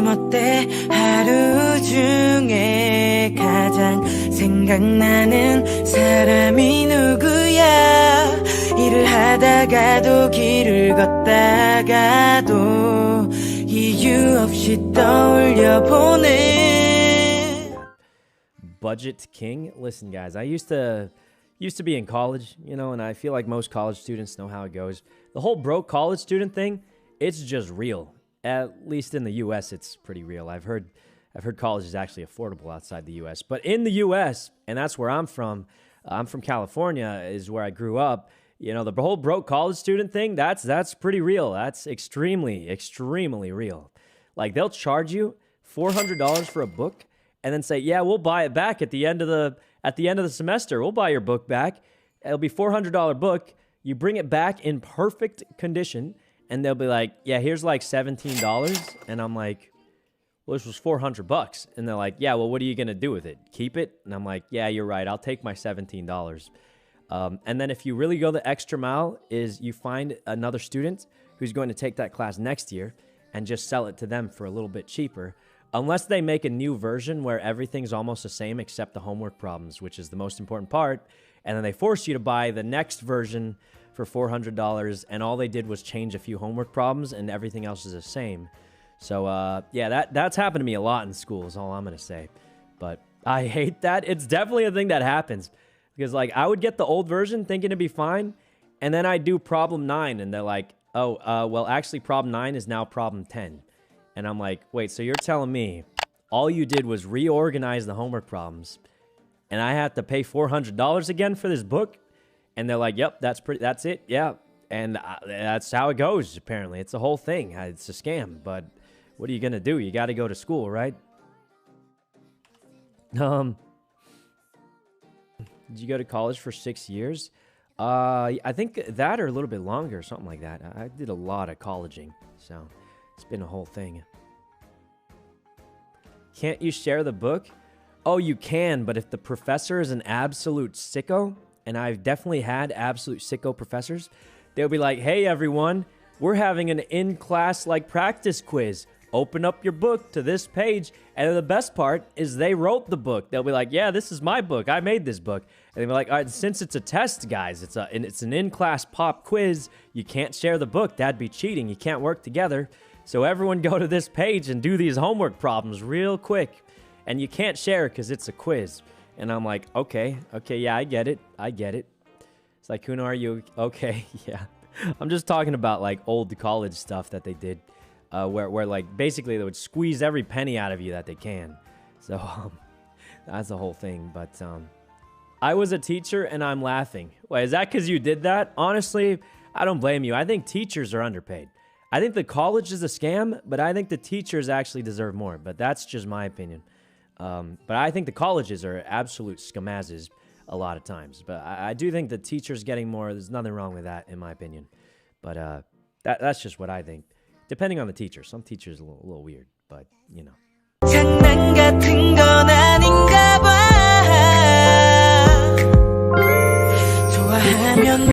어때? 하루 중에 가장 생각나는 사람이 누구야? 일을 하다가도 길을 걷다가도 이유 없이 떠올려 보네. Budget king. Listen, guys, I used to be in college, you know, and I feel like most college students know how it goes. The whole broke college student thing, it's just real. At least in the US, it's pretty real. I've heard college is actually affordable outside the US. But in the US, and that's where I'm from California, is where I grew up. You know, the whole broke college student thing, that's pretty real. That's extremely, extremely real. Like, they'll charge you $400 for a book and then say, yeah, we'll buy it back at the end of the semester. We'll buy your book back. It'll be $400 book. You bring it back in perfect condition, and they'll be like, yeah, here's like $17. And I'm like, well, this was $400. And they're like, yeah, well, what are you going to do with it? Keep it? And I'm like, yeah, you're right. I'll take my $17. And then if you really go the extra mile, is you find another student who's going to take that class next year and just sell it to them for a little bit cheaper. Unless they make a new version where everything's almost the same except the homework problems, which is the most important part. And then they force you to buy the next version for $400, and all they did was change a few homework problems, and everything else is the same. So, yeah, that's happened to me a lot in school is all I'm going to say. But I hate that. It's definitely a thing that happens. Because, like, I would get the old version thinking it'd be fine, and then I do problem 9, and they're like, oh, well, actually, problem 9 is now problem 10. And I'm like, wait, so you're telling me all you did was reorganize the homework problems, and I have to pay $400 again for this book? And they're like, yep, that's it, yeah. And that's how it goes, apparently. It's a whole thing. It's a scam, but what are you going to do? You got to go to school, right? Did you go to college for 6 years? I think that or a little bit longer, something like that. I did a lot of colleging, so it's been a whole thing. Can't you share the book? Oh, you can, but if the professor is an absolute sicko, and I've definitely had absolute sicko professors, they'll be like, hey, everyone, we're having an in-class, like, practice quiz. Open up your book to this page. And the best part is they wrote the book. They'll be like, yeah, this is my book. I made this book. And they'll be like, all right, since it's a test, guys, it's an in-class pop quiz, you can't share the book. That'd be cheating. You can't work together. So everyone go to this page and do these homework problems real quick. And you can't share because it's a quiz. And I'm like, okay, yeah, I get it. It's like, Sykkuno, are you okay? Yeah. I'm just talking about, like, old college stuff that they did. Where like basically they would squeeze every penny out of you that they can. So that's the whole thing. But I was a teacher and I'm laughing. Wait, is that because you did that? Honestly, I don't blame you. I think teachers are underpaid. I think the college is a scam, but I think the teachers actually deserve more. But that's just my opinion. But I think the colleges are absolute scamazzes a lot of times. But I do think the teachers getting more, there's nothing wrong with that in my opinion. But that's just what I think. Depending on the teacher. Some teachers are a little weird, but, you know. 장난 같은 건 아닌가 봐. 좋아하면